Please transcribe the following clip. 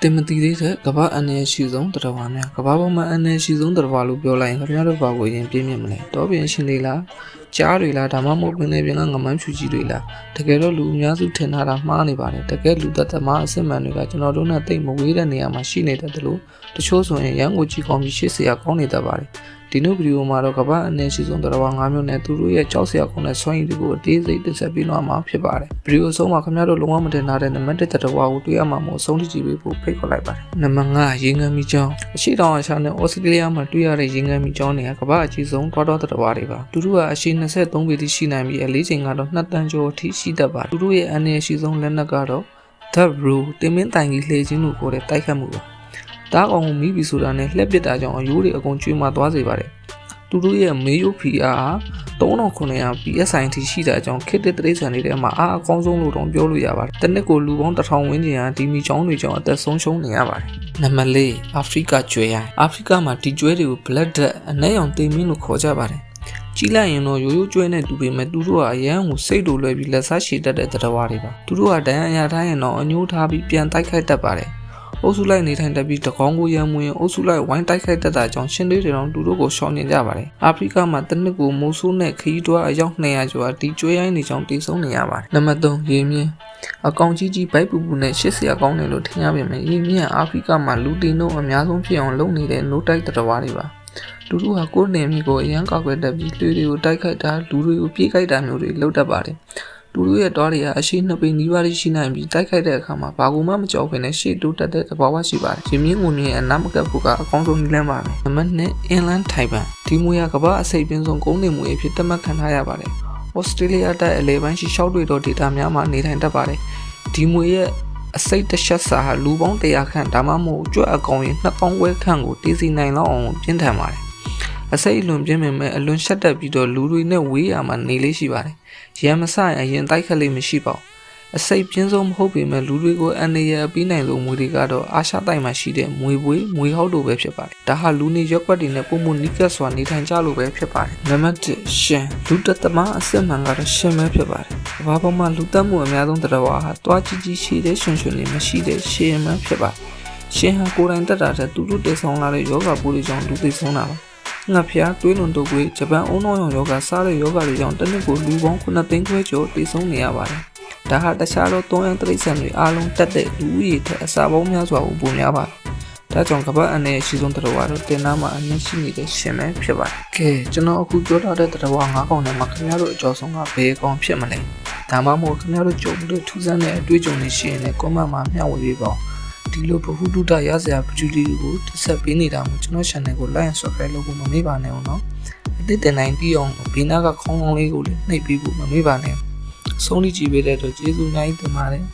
တင်မတီသေးတဲ့ကမ္ဘာအန်နယ်ရှိဆုံးတရဝါများကမ္ဘာပေါ်မှာအန်နယ်ရှိဆုံးတရဝါလို့ပြောလိုက်ရင်ခင်ဗျားတို့ဘာကိုရင်ပြင်းမြင့်မလဲတောပြင်ရှင်တွေလားကြားတွေလားဒါမှမဟုတ်ပင်လေပြင်ကငမန်းဖြူကြီးတွေလားတကယ်တော့လူအများစုထင်ထားတာမှားနေပါတယ်တကယ်လူသက်သမားအစစ်မှန်တွေကကျွန်တော်တို့နဲ့တိတ်မဝေးတဲ့နေရာမှာရှိနေတတ်တယ်လို့တချို့ဆိုရင်ရန်ကိုကြီးကောင်းပြီးရှေ့ဆရာကောင်းနေတတ်ပါတယ်ဒီနေ့ဗီဒီယိုမှာတော့ကမ္ဘာအနည်းရှိဆုံးတရဝါ9မျိုးနဲ့သူတို့ရဲ့ကြောက်စရာကောင်းတဲ့စွမ်းရည်တွေကိုအသေးစိတ်တင်ဆက်ပေးသွားမှာဖြစ်ပါတယ်ဗီဒီယိုအဆုံးမှာခင်ဗျားတို့လုံးဝမတင်ထားတဲ့နံပါတ်1တရဝါကိုတွေ့ရမှာမို့အဆုံးထိကြည့်ပေးဖို့ဖိတ်ခေါ်လိုက်ပါတယ်နံပါတ်5ရေငန်းမီချောင်းအရှိတောင်အရှောင်းနဲ့ဩစတြေးလျမှာတွေ့ရတဲ့ရေငန်းမီချောင်းတွေကကမ္ဘာအကြီးဆုံးတောတရဝါတွေပါသူတို့ကအရှိ23ပေတိရှိနိုင်ပြီးအလေးချိန်ကတော့2တန်းကျော်အထိရှိတတ်ပါတယ်သူတို့ရဲ့အနည်းရှိဆုံးလက်နက်ကတော့ The Bro တင်မင်းတိုင်ကြီးလှည့်ခြင်းလို့ခေါ်တဲ့တိုက်ခတ်မှုပါတားကောင်ကိုမိပြီးဆိုတာနဲ့လှက်ပစ်တာကြောင့်အယိုးတွေအကုန်ကျွေးမှသွားစေပါတယ်သူတို့ရဲ့မေယိုဖီအား3900 PSI ထိရှိတဲ့အကြောင်းခေတ်သစ်တိရစ္ဆာန်တွေထဲမှာအားအကောင်းဆုံးလို့တော့ပြောလို့ရပါတယ်။တစ်နှစ်ကိုလူပေါင်း1000ဝန်းကျင်ဟာဒီမီချောင်းတွေကြောင့်အသက်ဆုံးရှုံးနေရပါတယ်။နံပါတ်4အာဖရိကကျွဲရိုင်းအာဖရိကမှာဒီကျွဲတွေကို Black Death အနက်ရောင်သိမ်းမင်းလို့ခေါ်ကြပါတယ်။ကြီးလိုက်ရင်တော့ရိုးရိုးကျွဲနဲ့တူပေမဲ့သူတို့ကအရန်ကိုစိတ်တူလွယ်ပြီးလက်စားရှည်တတ်တဲ့သတ္တဝါတွေပါ။သူတို့ကဒဏ်ရာရထားရင်တော့အညှိုးထားပြီးပြန်တိုက်ခိုက်တတ်ပါတယ်။အုပ်စုလိုက်နေထိုင်တတ်ပြီးတကောင်းကိုရံမွေအုပ်စုလိုက်ဝိုင်းတိုက်ခိုက်တတ်တာကြောင့်ရှင်လေးတွေတော့သူတို့ကိုရှောင်နေကြပါတယ်။အာဖရိကမှာတစ်နှစ်ကိုမိုးဆိုးနဲ့ခရီးတွားအယောက်200ကျော်ဒီကျွေးရိုင်းနေကြောင်းတည်ဆုံးနေရပါတယ်။နံပါတ်3ရေမြင့်အကောင်ကြီးကြီးဗိုက်ပူပူနဲ့ရှစ်ဆရာကောင်းတယ်လို့ထင်ရပေမဲ့ရေမြင့်အာဖရိကမှာလူတင်တို့အများဆုံးဖြစ်အောင်လုပ်နေတဲ့နိုးတိုက်တရဝါတွေပါ။လူတို့ဟာကိုယ်နေမိကိုအရန်ကောက်ွယ်တတ်ပြီးလူတွေကိုတိုက်ခိုက်တာလူတွေကိုပြေးခိုက်တာမျိုးတွေလုပ်တတ်ပါတယ်။သူတို့ရဲ့တောတွေကအရှိ2ပေနီးပါးရှိနိုင်ပြီးတိုက်ခိုက်တဲ့အခါမှာဘာကူမှမကြောက်ဘဲနဲ့ရှေ့တိုးတက်တဲ့သဘောဝရှိပါတယ်။ရေမြင့်ငုံမြင့်အနားမကပ်ဖို့ကအကောင်းဆုံးနည်းလမ်းပါပဲ။နံပါတ်2အင်လန်ထိုင်ပန်ဒီမွေကကမ္ဘာအစိပ်ပြင်းဆုံးကုန်းနေမွေအဖြစ်သတ်မှတ်ခံထားရပါတယ်။ဩစတြေးလျတိုက်အလဲပိုင်းရှိရှောက်တွေတော့ဒေတာများမှာနေထိုင်တတ်ပါတယ်။ဒီမွေရဲ့အစိတ်တစ်ချက်စာဟာလူပေါင်း100ခန့်ဒါမှမဟုတ်ကြွက်အကောင်ရင်2000ဝဲခန့်ကိုတည်စီနိုင်လောက်အောင်ပြင်းထန်ပါတယ်။အစိတ်အလွန်ပြင်းပေမဲ့အလွန်ရှက်တက်ပြီးတော့လူတွေနဲ့ဝေးရမှာနေလေးရှိပါတယ်။ရံမစရင်အရင်တိုက်ခတ်လေးမရှိပါဘူး။အစိတ်ပြင်းဆုံးမဟုတ်ပေမဲ့လူတွေကိုအန်နေရအပြီးနိုင်ဆုံးမွေတွေကတော့အာရှတိုက်မှာရှိတဲ့မွေပွေးမွေဟောက်တို့ပဲဖြစ်ပါတယ်။ဒါဟာလူနေရက်ွက်တွေနဲ့ပုံမှုနီးကပ်စွာနေထိုင်ကြလို့ပဲဖြစ်ပါတယ်။နံပါတ်1ရှင်လူတက်သမားအစစ်မှန်ကတော့ရှင်ပဲဖြစ်ပါတယ်။ဘာပေါ်မှာလူတက်မှုအများဆုံးတရဝါဟာတွားကြီးကြီးရှိတဲ့ရှင်ရှင်လေးမရှိတဲ့ရှင်မှန်ဖြစ်ပါတယ်။ရှင်ဟာကိုယ်တိုင်တက်တာတဲ့သူတို့တည်ဆောင်လာတဲ့ယောဂပိုးတွေကြောင့်လူသိဆုံးတာပါ။ငါဖျားတွေးလွန်တုပ်ကွေးဂျပန်အုံနောက်ရောင်ယောဂစားတဲ့ယောဂတွေကြောင့်တစ်နှစ်ကိုလူပေါင်း9သိန်းခွဲကျော်တည်ဆုံးနေရပါတယ်။ဒါဟာတခြားသော3ရန်တိရစ္ဆာန်တွေအားလုံးတက်တဲ့လူဦးရေထက်အစာပေါင်းများစွာကိုပိုများပါတယ်။ဒါကြောင့်ကမ္ဘာအနည်းအရှိဆုံးတရဝါတို့တင်နာမှာအမြင့်ရှိနေတဲ့ရှင်ပဲဖြစ်ပါတယ်။ကဲကျွန်တော်အခုပြောထားတဲ့တရဝါ9ကောင်ထဲမှာခင်ဗျားတို့အကျော်ဆုံးကဘယ်ကောင်ဖြစ်မလဲ။ဒါမှမဟုတ်ခင်ဗျားတို့ကြုံတဲ့ထူးဆန်းတဲ့အတွေ့အကြုံတွေရှိရင်လည်း comment မှာမျှဝေပေးပါဦး။ဒီလိုဗဟုသုတရစရာဗီဒီယိုတွေကိုတက်ဆက်ပေးနေတာမို့ကျွန်တော် channel ကို like and subscribe လုပ်ဖို့မမေ့ပါနဲ့ဦးနော်အသစ်တင်နိုင်ပြီးအောင်ဘေးနားကခေါင်းကောင်းလေးကိုလည်းနှိပ်ပြီးဖို့မမေ့ပါနဲ့ဆုံးဖြတ်ကြည့်ပေးတဲ့အတွက်ကျေးဇူးအများကြီးတင်ပါတယ်